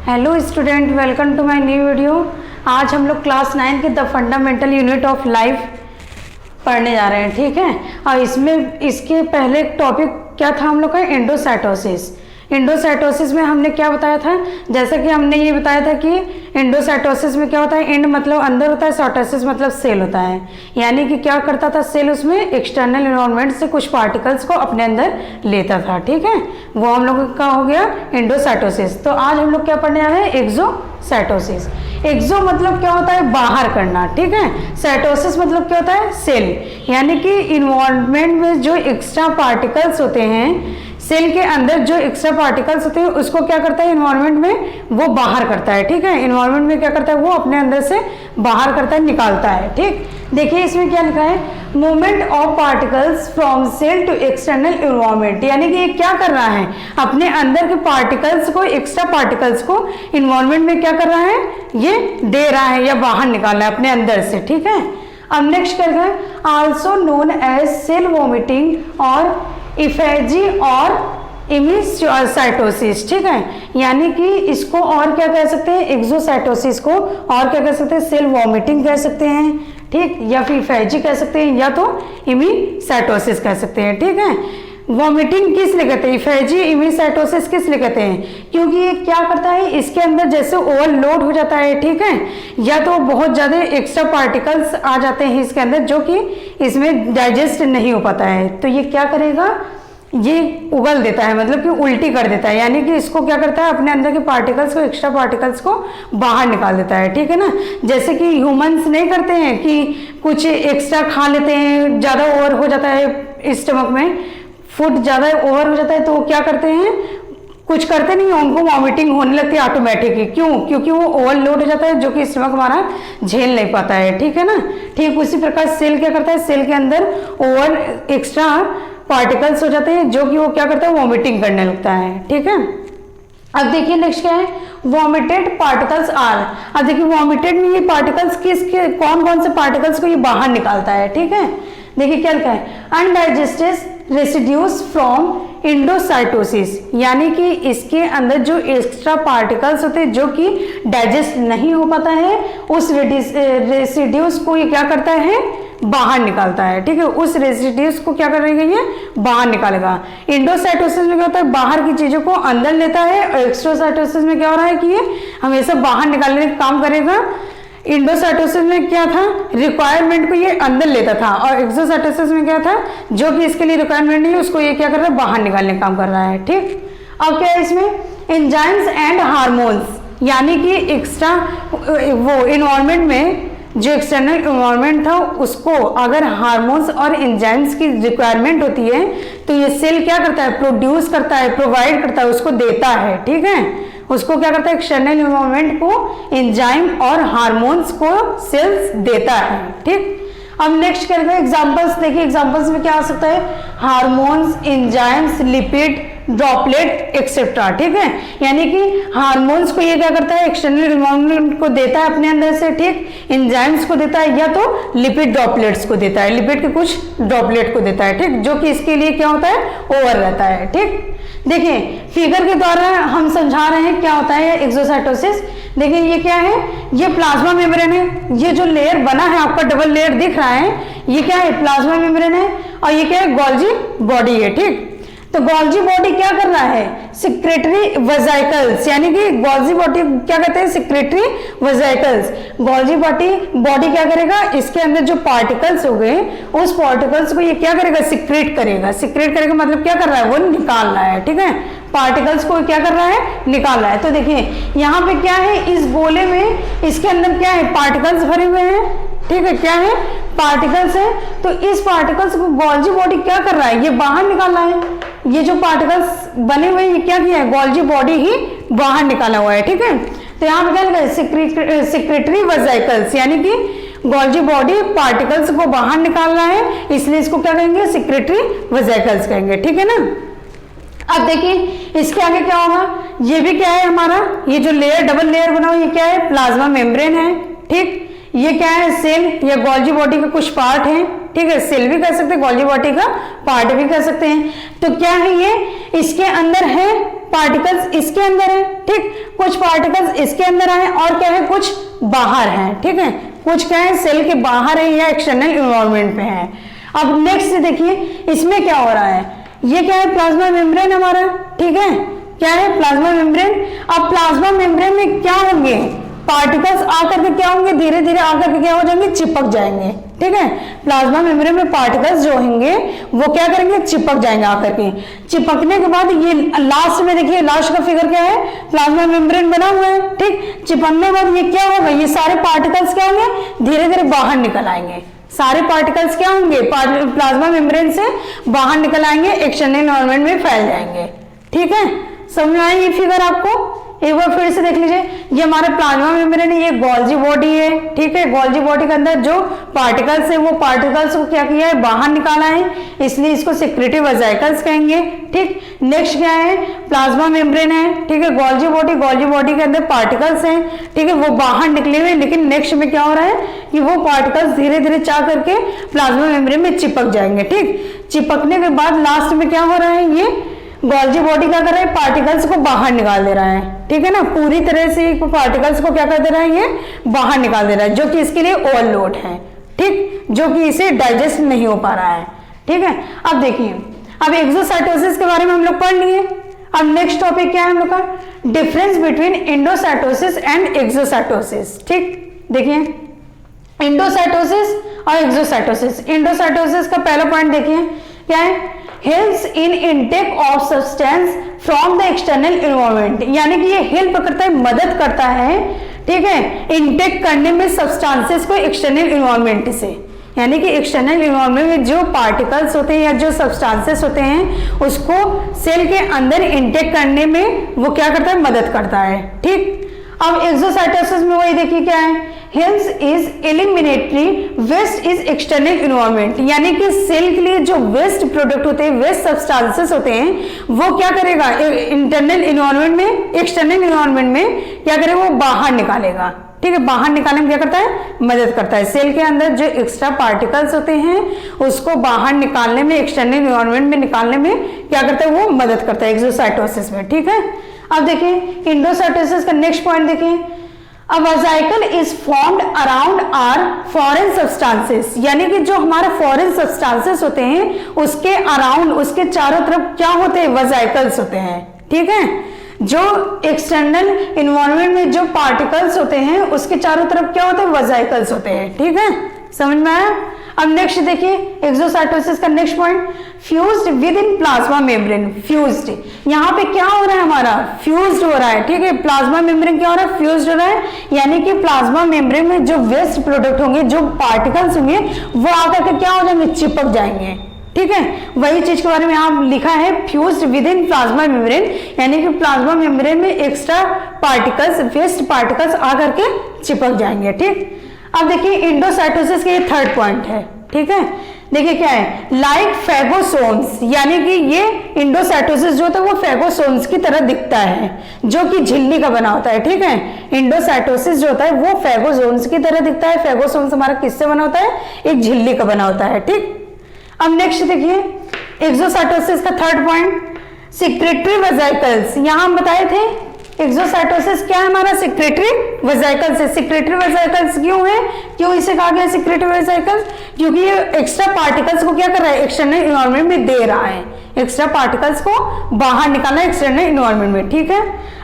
Hello student, welcome to my new video. आज हम लोग क्लास 9 के the fundamental unit of life पढ़ने जा रहे हैं, ठीक है। और इसमें इसके पहले टॉपिक क्या था हम लोग का, एंडोसाइटोसिस। एंडोसाइटोसिस में हमने क्या बताया था, जैसा कि हमने ये बताया था कि एंडोसाइटोसिस में क्या होता है, एंड मतलब अंदर होता है, साइटोसिस मतलब सेल होता है। यानी कि क्या करता था सेल, उसमें एक्सटर्नल एनवायरनमेंट से कुछ पार्टिकल्स को अपने अंदर लेता था, ठीक है। वो हम लोग का हो गया एंडोसाइटोसिस। तो आज हम लोग क्या पढ़ने आ रहे हैं, एक्सोसाइटोसिस। एक्सो मतलब क्या होता है, बाहर करना, ठीक है। साइटोसिस मतलब क्या होता है, सेल। यानी कि इन्वायरमेंट में जो एक्स्ट्रा पार्टिकल्स होते हैं, सेल के अंदर जो एक्स्ट्रा पार्टिकल्स होते हैं उसको क्या करता है इन्वायरमेंट में, वो बाहर करता है, ठीक है। इन्वायरमेंट में क्या करता है, वो अपने अंदर से बाहर करता है, निकालता है, ठीक। देखिए इसमें क्या लिखा है, movement of particles from cell to external environment. यानी कि ये क्या कर रहा है, अपने अंदर के पार्टिकल्स को, एक्स्ट्रा पार्टिकल्स को इन्वायरमेंट में क्या कर रहा है, ये दे रहा है या बाहर निकाल रहा है अपने अंदर से, ठीक है। अब नेक्स्ट क्या है, also known as cell vomiting और इफेजी और इमिसाइटोसिस, ठीक है। यानी कि इसको और क्या कह सकते हैं, एक्सोसाइटोसिस को और क्या कह सकते हैं, सेल वॉमिटिंग कह सकते हैं, ठीक, या फिर इफेजी कह सकते हैं, या तो इमिसाइटोसिस कह सकते हैं, ठीक है। वॉमिटिंग किस लिए कहते हैं, इफेजी इमिसाइटोसिस किस लिए कहते हैं, क्योंकि ये क्या करता है, इसके अंदर जैसे ओवरलोड हो जाता है, ठीक है, या तो बहुत ज़्यादा एक्स्ट्रा पार्टिकल्स आ जाते हैं इसके अंदर जो कि इसमें डाइजेस्ट नहीं हो पाता है, तो ये क्या करेगा, ये उगल देता है, मतलब कि उल्टी कर देता है। यानी कि इसको क्या करता है, अपने अंदर के पार्टिकल्स को, एक्स्ट्रा पार्टिकल्स को बाहर निकाल देता है, ठीक है ना। जैसे कि ह्यूमंस नहीं करते हैं कि कुछ एक्स्ट्रा खा लेते हैं, ज़्यादा ओवर हो जाता है स्टमक में, फूड ज़्यादा ओवर हो जाता है, तो वो क्या करते हैं, कुछ करते नहीं, उनको वॉमिटिंग होने लगती है ऑटोमेटिक ही। क्यों, क्योंकि वो ओवरलोड हो जाता है, जो कि स्टमक हमारा झेल नहीं पाता है, ठीक है ना। ठीक उसी प्रकार सेल क्या करता है, सेल के अंदर ओवर एक्स्ट्रा पार्टिकल्स हो जाते हैं, जो कि वो क्या करता है, वॉमिटिंग करने लगता है, ठीक है। अब देखिए नेक्स्ट क्या है, वॉमिटेड पार्टिकल्स आर। अब देखिए वॉमिटेड में ये पार्टिकल्स किसके, कौन कौन से पार्टिकल्स को ये बाहर निकालता है, ठीक है। देखिए क्या लिखा है, अनडाइजेस्टेड रेसिड्यूज फ्रॉम एंडोसाइटोसिस। यानी कि इसके अंदर जो एक्स्ट्रा पार्टिकल्स होते हैं जो कि डाइजेस्ट नहीं हो पाता है, उस रेसिड्यूज को ये क्या करता है, बाहर निकालता है, ठीक है। उस रेसिड्यूज को क्या करेगा, ये बाहर निकालेगा। एंडोसाइटोसिस में क्या होता है, बाहर की चीजों को अंदर लेता है, और एक्सोसाइटोसिस में क्या हो रहा है कि ये हमेशा बाहर निकालने का काम करेगा। एंडोसाइटोसिस में क्या था, रिक्वायरमेंट को ये अंदर लेता था, और एक्सोसाइटोसिस में क्या था, जो कि इसके लिए रिक्वायरमेंट नहीं है उसको ये क्या कर रहा है, बाहर निकालने का काम कर रहा है, ठीक। अब क्या है इसमें, एंजाइम्स एंड हार्मोन्स। यानी कि एक्स्ट्रा वो इन्वायरमेंट में जो एक्सटर्नल इन्वायरमेंट था उसको अगर हार्मोन्स और एंजाइम्स की रिक्वायरमेंट होती है तो ये सेल क्या करता है, प्रोड्यूस करता है, प्रोवाइड करता है, उसको देता है, ठीक है। उसको क्या करता है, एक्सटर्नल इन्वायरमेंट को एंजाइम और हार्मोन्स को सेल्स देता है, ठीक। अब नेक्स्ट क्या है, एग्जांपल्स देखिए, एग्जांपल्स में क्या आ सकता है, hormones, enzymes, lipid, droplet etcetera, ठीक है। यानी कि हार्मोन्स को ये क्या करता है, एक्सटर्नल इन्वायरमेंट को देता है अपने अंदर से, ठीक। एंजाइम्स को देता है, या तो लिपिड ड्रॉपलेट्स को देता है, लिपिड के कुछ ड्रॉपलेट को देता है, ठीक, जो कि इसके लिए क्या होता है, ओवर रहता है, ठीक। देखिए फिगर के द्वारा हम समझा रहे हैं क्या होता है एक्सोसाइटोसिस। देखिए ये क्या है, ये प्लाज्मा मेम्ब्रेन है, ये जो लेयर बना है आपका डबल लेयर दिख रहा है, ये क्या है, प्लाज्मा मेम्ब्रेन है, और ये क्या है, गोल्जी बॉडी है, ठीक। तो गोल्जी बॉडी क्या कर रहा है, सिक्रेटरी वेसिकल्स। यानी कि गोल्जी बॉडी क्या कहते हैं, सिक्रेटरी वेसिकल्स। गोल्जी बॉडी क्या करेगा, इसके अंदर जो पार्टिकल्स हो गए उस पार्टिकल्स को ये क्या करेगा, सिक्रेट करेगा। सिक्रेट करेगा मतलब क्या कर रहा है, वो निकाल रहा है, ठीक है। पार्टिकल्स को क्या कर रहा है, निकाल रहा है। तो देखिए यहाँ पे क्या है, इस गोले में इसके अंदर क्या है, पार्टिकल्स भरे हुए हैं, ठीक है, क्या है, पार्टिकल्स है। तो इस पार्टिकल्स को गोल्जी बॉडी क्या कर रहा है, ये बाहर निकाल रहा है। ये जो पार्टिकल्स बने हुए हैं क्या किया है, गोल्जी बॉडी ही बाहर निकाला हुआ है, ठीक है। तो यहाँ पे क्या लिखा है, सिक्रेटरी वेसिकल्स। यानी कि गोल्जी बॉडी पार्टिकल्स को बाहर निकाल रहा है, इसलिए इसको क्या कहेंगे, सिक्रेटरी वेसिकल्स कहेंगे, ठीक है ना। अब देखिए इसके आगे क्या होगा, ये भी क्या है हमारा, ये जो लेयर डबल लेयर बना हुआ ये क्या है, प्लाज्मा मेम्ब्रेन है, ठीक। ये क्या है, सेल या गोल्जी बॉडी का कुछ पार्ट है, ठीक है। सेल भी कह सकते हैं, गोल्जी बॉडी का पार्ट भी कह सकते हैं। तो क्या है, ये इसके अंदर है, पार्टिकल्स इसके अंदर है, ठीक, कुछ पार्टिकल्स इसके अंदर आए और क्या है, कुछ बाहर है, ठीक है, कुछ क्या है सेल के बाहर है या एक्सटर्नल इन्वायरमेंट पे है। अब नेक्स्ट देखिए इसमें क्या हो रहा है, ये क्या है, प्लाज्मा मेम्ब्रेन हमारा, ठीक है, क्या है, प्लाज्मा मेम्ब्रेन। अब प्लाज्मा मेम्ब्रेन में क्या होंगे, पार्टिकल्स आकर के क्या होंगे, धीरे धीरे आकर के क्या हो जाएंगे, चिपक जाएंगे, ठीक है। प्लाज्मा मेम्ब्रेन में पार्टिकल्स जो होंगे वो क्या करेंगे, चिपक जाएंगे आकर के। चिपकने के बाद ये लास्ट में देखिए, लास्ट का फिगर क्या है, प्लाज्मा मेम्ब्रेन बना हुआ है, ठीक। चिपकने के बाद ये क्या होगा, ये सारे पार्टिकल्स क्या होंगे, धीरे धीरे बाहर निकल आएंगे। सारे पार्टिकल्स क्या होंगे, प्लाज्मा मेम्ब्रेन से बाहर निकल आएंगे, एक्सटर्नल एनवायरनमेंट में फैल जाएंगे, ठीक है। समझ में आई ये फिगर आपको, एक बार फिर से देख लीजिए। ये हमारा प्लाज्मा मेम्ब्रेन है, ये गोल्जी बॉडी है, ठीक है। गोल्जी बॉडी के अंदर जो पार्टिकल्स है वो पार्टिकल्स को क्या किया है, बाहर निकाला है, इसलिए इसको सिक्रेटिव वेसिकल्स कहेंगे, ठीक। नेक्स्ट क्या है, प्लाज्मा मेम्ब्रेन है, ठीक है, गोल्जी बॉडी के अंदर पार्टिकल्स हैं, ठीक है, वो बाहर निकले हुए, लेकिन नेक्स्ट में क्या हो रहा है कि वो पार्टिकल्स धीरे धीरे जा करके प्लाज्मा मेम्ब्रेन में चिपक जाएंगे, ठीक। चिपकने के बाद लास्ट में क्या हो रहा है, ये गोल्जी बॉडी क्या कर रहा है, पार्टिकल्स को बाहर निकाल दे रहा है, ठीक है ना, पूरी तरह से पार्टिकल्स को क्या कर दे रहा है, ये बाहर निकाल दे रहा है, जो कि इसके लिए ओवरलोड है, ठीक, जो कि इसे डाइजेस्ट नहीं हो पा रहा है, ठीक है। अब देखिए, अब एक्सोसाइटोसिस के बारे में हम लोग पढ़ लिए। अब नेक्स्ट टॉपिक क्या है हम लोग का, difference between endocytosis and exocytosis, ठीक। देखिए एंडोसाइटोसिस और एक्सोसाइटोसिस। एंडोसाइटोसिस का पहला पॉइंट देखिए क्या है, helps in intake of substance from the external environment, यानी कि ये हेल्प करता है, मदद करता है, ठीक है, इनटेक करने में सब्सटेंसेस को एक्सटर्नल एनवायरनमेंट से, यानी कि एक्सटर्नल एनवायरनमेंट में जो पार्टिकल्स होते हैं या जो सब्सटेंसेस होते हैं उसको सेल के अंदर इनटेक करने में वो क्या करता है, मदद करता है, ठीक। अब एक्सोसाइटोसिस में वही देखिए क्या है, helps is eliminatory waste is external environment, यानी कि सेल के लिए जो वेस्ट प्रोडक्ट होते हैं, वेस्ट सब्सटेंसेस होते हैं, वो क्या करेगा, इंटरनल एनवायरनमेंट में, एक्सटर्नल एनवायरनमेंट में क्या करेगा, वो बाहर निकालेगा, ठीक है। बाहर निकालने में क्या करता है, मदद करता है। सेल के अंदर जो एक्स्ट्रा पार्टिकल्स होते हैं उसको बाहर निकालने में, एक्सटर्नल एनवायरनमेंट में निकालने में क्या करता है, वो मदद करता है एक्सोसाइटोसिस में, ठीक है। अब देखिए एंडोसाइटोसिस का नेक्स्ट पॉइंट देखिए, A vesicle is formed around our foreign substances, यानी कि जो हमारे फॉरेन सब्सटेंसेस होते हैं उसके अराउंड, उसके चारों तरफ क्या होते हैं, वेसिकल्स होते हैं, ठीक है। जो एक्सटर्नल एनवायरनमेंट में जो पार्टिकल्स होते हैं उसके चारों तरफ क्या होते हैं, वेसिकल्स होते हैं, ठीक है। समझ में आया। अब नेक्स्ट देखिए एक्सोसाइटोसिस का next point, fused with in plasma membrane. Fused, यहाँ पे क्या हो रहा है, हमारा फ्यूज्ड हो रहा है, ठीक है। प्लाज्मा मेम्ब्रेन क्या हो रहा है, फ्यूज्ड हो रहा है, यानी कि प्लाज्मा मेम्ब्रेन में जो वेस्ट प्रोडक्ट होंगे, जो पार्टिकल्स होंगे, वो आकर के क्या हो जाएंगे, चिपक जाएंगे, ठीक है। वही चीज के बारे में यहाँ लिखा है, fused with in plasma membrane, यानी कि प्लाज्मा मेम्ब्रेन में एक्स्ट्रा पार्टिकल्स, वेस्ट पार्टिकल्स आकर के चिपक जाएंगे, ठीक। अब देखिए एंडोसाइटोसिस के ये थर्ड पॉइंट है, ठीक है। देखिए क्या है, लाइक फेगोसोम्स, यानी कि ये एंडोसाइटोसिस जो होता है वो फेगोसोम्स की तरह दिखता है, जो कि झिल्ली का बना होता है, ठीक है। एंडोसाइटोसिस जो होता है वो फेगोसोम्स की तरह दिखता है। फेगोसोम्स हमारा किससे बना होता है, एक झिल्ली का बना होता है, ठीक। अब नेक्स्ट देखिए एक्सोसाइटोसिस का थर्ड पॉइंट, सिक्रेटरी वेसिकल्स। यहां हम बताए थे एक्सोसाइटोसिस क्या है हमारा, सिक्रेटरी वेसिकल्स है। सिक्रेटरी वेसिकल्स क्यों है, क्यों इसे कहा गया सिक्रेटरी वेसिकल्स, क्योंकि ये एक्स्ट्रा पार्टिकल्स को क्या कर रहा है, एक्सटर्नल एनवायरनमेंट में दे रहा है, एक्स्ट्रा पार्टिकल्स को बाहर निकालना है एक्सटर्नल एनवायरनमेंट में, ठीक है।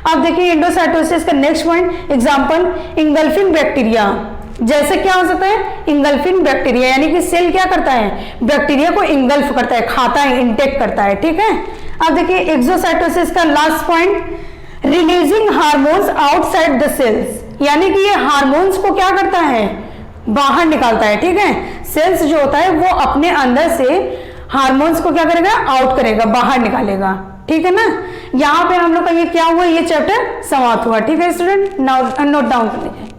अब देखिए एंडोसाइटोसिस का next point, example engulfing bacteria. जैसे क्या हो सकता है, इंगल्फिंग बैक्टीरिया, यानी कि सेल क्या करता है, बैक्टीरिया को इंगल्फ करता है, खाता है, इंटेक करता है, ठीक है। अब देखिए एक्सोसाइटोसिस का last point, releasing hormones outside the cells, यानी कि ये हार्मोन्स को क्या करता है, बाहर निकालता है, ठीक है। सेल्स जो होता है वो अपने अंदर से हार्मोन्स को क्या करेगा, आउट करेगा, बाहर निकालेगा, ठीक है ना। यहाँ पे हम लोग का ये क्या हुआ, ये चैप्टर समाप्त हुआ, ठीक है स्टूडेंट। नोट डाउन कर लीजिए।